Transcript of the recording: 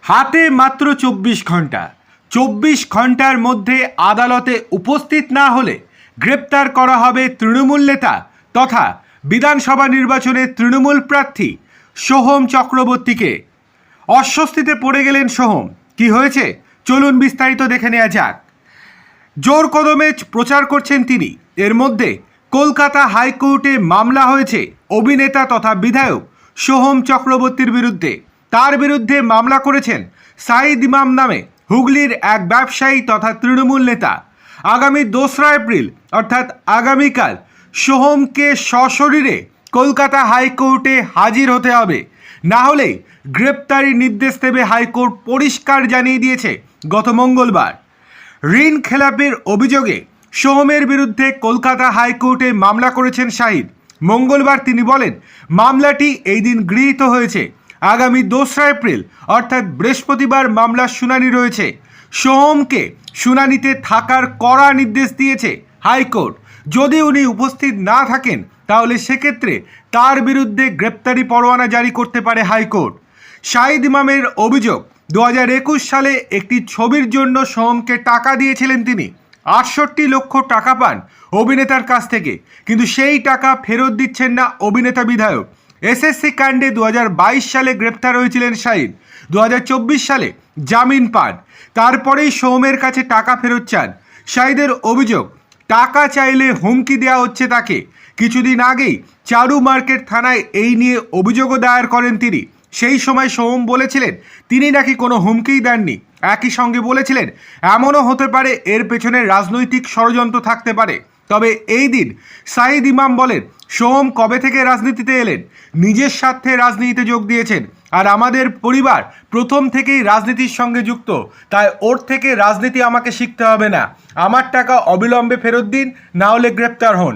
হাতে মাত্র 24 ঘন্টা। 24 ঘন্টার মধ্যে আদালতে উপস্থিত না হলে গ্রেপ্তার করা হবে তৃণমূল নেতা তথা বিধানসভা নির্বাচনে তৃণমূল প্রার্থী সোহম চক্রবর্তীকে। অস্বস্তিতে পড়ে গেলেন সোহম। কি হয়েছে চলুন বিস্তারিত দেখে নেওয়া যাক। জোর কদমে প্রচার করছেন তিনি। এর মধ্যে কলকাতা হাইকোর্টে মামলা হয়েছে অভিনেতা তথা বিধায়ক সোহম চক্রবর্তীর বিরুদ্ধে। তার বিরুদ্ধে মামলা করেছেন সাইদ ইমাম নামে হুগলির এক ব্যবসায়ী তথা তৃণমূল নেতা। আগামী 2রা এপ্রিল অর্থাৎ আগামীকাল সোহমকে সশরীরে কলকাতা হাইকোর্টে হাজির হতে হবে, না হলে গ্রেপ্তারির নির্দেশ দেবে হাইকোর্ট পরিষ্কার জানিয়ে দিয়েছে গত মঙ্গলবার। ঋণ খেলাপির অভিযোগে সোহমের বিরুদ্ধে কলকাতা হাইকোর্টে মামলা করেছেন শাহিদ। মঙ্গলবার তিনি বলেন, মামলাটি এই দিন গৃহীত হয়েছে। আগামী 2রা এপ্রিল অর্থাৎ বৃহস্পতিবার মামলার শুনানি রয়েছে। সোহমকে শুনানিতে থাকার কড়া নির্দেশ দিয়েছে হাইকোর্ট। যদি উনি উপস্থিত না থাকেন তাহলে সেক্ষেত্রে তার বিরুদ্ধে গ্রেপ্তারি পরোয়ানা জারি করতে পারে হাইকোর্ট। শাহিদ ইমামের অভিযোগ, 2021 সালে একটি ছবির জন্য সোহমকে টাকা দিয়েছিলেন তিনি। 68 লক্ষ টাকা পান অভিনেতার কাছ থেকে, কিন্তু সেই টাকা ফেরত দিচ্ছেন না অভিনেতা বিধায়ক। এসএসসি কাণ্ডে 2022 সালে গ্রেপ্তার হয়েছিলেন শাহিদ। 2024 সালে জামিন পান। তারপরেই সোহমের কাছে টাকা ফেরত চান। শাহিদের অভিযোগ, টাকা চাইলে হুমকি দেওয়া হচ্ছে তাকে। কিছুদিন আগেই চারু মার্কেট থানায় এই নিয়ে অভিযোগও দায়ের করেন তিনি। সেই সময় সোহম বলেছিলেন তিনি নাকি কোনো হুমকিই দেননি। একই সঙ্গে বলেছিলেন এমনও হতে পারে এর পেছনে রাজনৈতিক ষড়যন্ত্র থাকতে পারে। তবে এই দিন সাইদ ইমাম বলেন, সোহম কবে থেকে রাজনীতিতে এলেন? নিজের স্বার্থে রাজনীতিতে যোগ দিয়েছেন। আর আমাদের পরিবার প্রথম থেকেই রাজনীতির সঙ্গে যুক্ত, তাই ওর থেকে রাজনীতি আমাকে শিখতে হবে না। আমার টাকা অবিলম্বে ফেরত দিন, না হলে গ্রেপ্তার হন।